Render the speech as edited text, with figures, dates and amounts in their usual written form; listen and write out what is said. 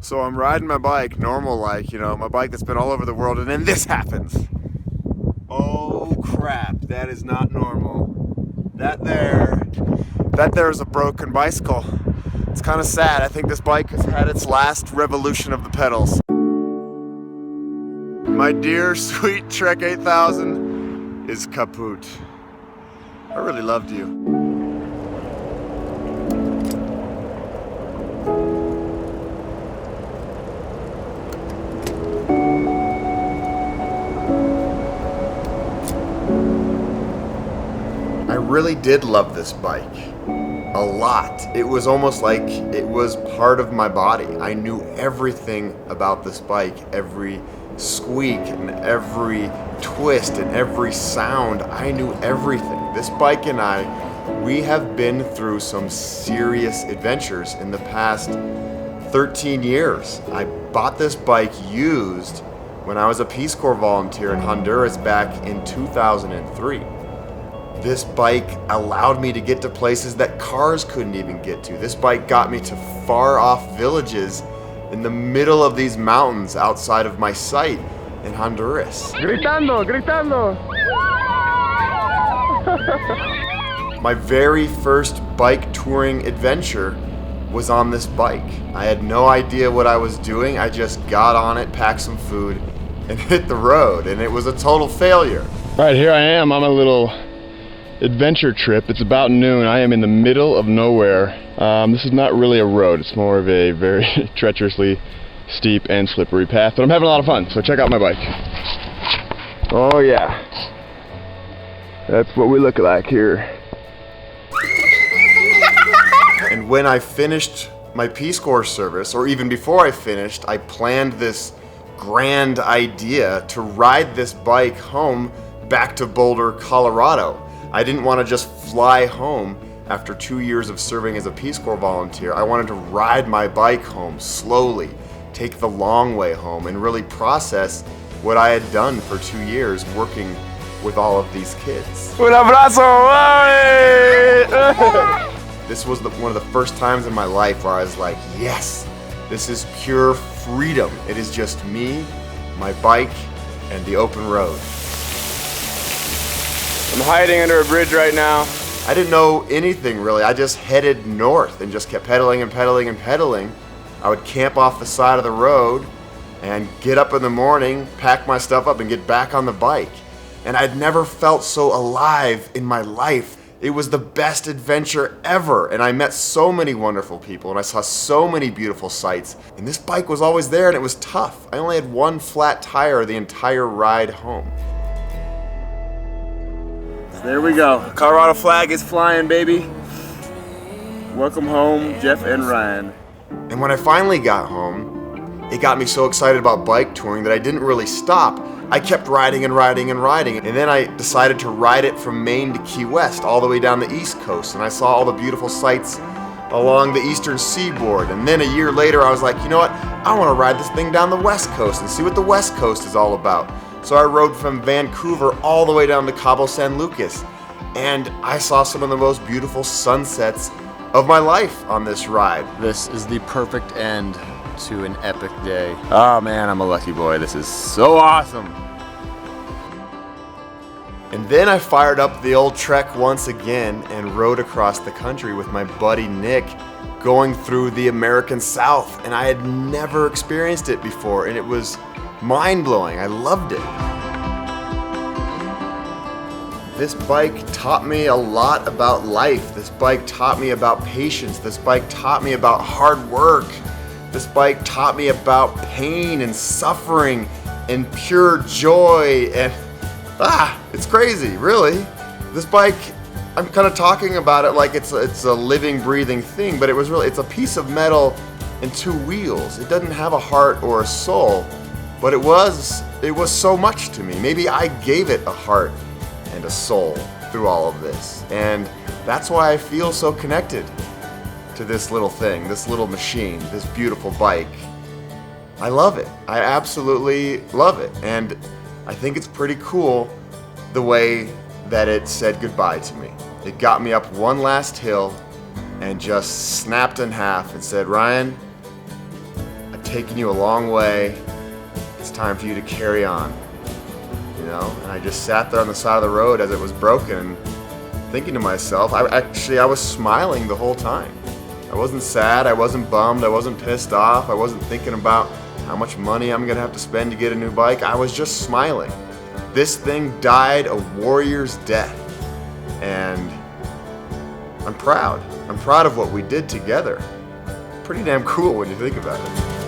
So I'm riding my bike, normal like, my bike that's been all over the world, and then this happens. Oh crap, that is not normal. That there is a broken bicycle. It's kind of sad. I think this bike has had its last revolution of the pedals. My dear sweet Trek 8000 is kaput. I really loved you. I really did love this bike a lot. It was almost like it was part of my body. I knew everything about this bike, every squeak and every twist and every sound. I knew everything. This bike and we have been through some serious adventures in the past 13 years. I bought this bike used when I was a Peace Corps volunteer in Honduras back in 2003. This bike allowed me to get to places that cars couldn't even get to. This bike got me to far off villages in the middle of these mountains outside of my site in Honduras. Gritando, gritando. My very first bike touring adventure was on this bike. I had no idea what I was doing. I just got on it, packed some food, and hit the road, and it was a total failure. Right, here I am on a little adventure trip. It's about noon. I am in the middle of nowhere. This is not really a road. It's more of a very treacherously steep and slippery path, but I'm having a lot of fun, so check out my bike. Oh yeah. That's what we look like here. And when I finished my Peace Corps service, or even before I finished, I planned this grand idea to ride this bike home back to Boulder, Colorado. I didn't want to just fly home after 2 years of serving as a Peace Corps volunteer. I wanted to ride my bike home slowly, take the long way home, and really process what I had done for 2 years working with all of these kids. Un abrazo! This was one of the first times in my life where I was like, yes, this is pure freedom. It is just me, my bike, and the open road. I'm hiding under a bridge right now. I didn't know anything really. I just headed north and just kept pedaling and pedaling and pedaling. I would camp off the side of the road and get up in the morning, pack my stuff up, and get back on the bike. And I'd never felt so alive in my life. It was the best adventure ever, and I met so many wonderful people, and I saw so many beautiful sights. And this bike was always there, and it was tough. I only had one flat tire the entire ride home. There we go. Colorado flag is flying, baby. Welcome home, Jeff and Ryan. And when I finally got home, it got me so excited about bike touring that I didn't really stop. I kept riding and riding and riding, and then I decided to ride it from Maine to Key West, all the way down the East Coast, and I saw all the beautiful sights along the eastern seaboard. And then a year later, I was like, you know what? I want to ride this thing down the West Coast and see what the West Coast is all about. So I rode from Vancouver all the way down to Cabo San Lucas, and I saw some of the most beautiful sunsets of my life on this ride. This is the perfect end to an epic day. Oh man, I'm a lucky boy. This is so awesome. And then I fired up the old Trek once again and rode across the country with my buddy Nick, going through the American South, and I had never experienced it before, and it was mind-blowing. I loved it. This bike taught me a lot about life. This bike taught me about patience. This bike taught me about hard work. This bike taught me about pain and suffering and pure joy, and it's crazy, really. This bike, I'm kind of talking about it like it's a living, breathing thing, but it's a piece of metal and two wheels. It doesn't have a heart or a soul, but it was so much to me. Maybe I gave it a heart and a soul through all of this, and that's why I feel so connected to this little thing, this little machine, this beautiful bike. I love it. I absolutely love it, and I think it's pretty cool the way that it said goodbye to me. It got me up one last hill and just snapped in half and said, Ryan, I taken you a long way. It's time for you to carry on. You know, and I just sat there on the side of the road as it was broken, thinking to myself, I was smiling the whole time. I wasn't sad, I wasn't bummed, I wasn't pissed off, I wasn't thinking about how much money I'm gonna have to spend to get a new bike. I was just smiling. This thing died a warrior's death. And I'm proud. I'm proud of what we did together. Pretty damn cool when you think about it.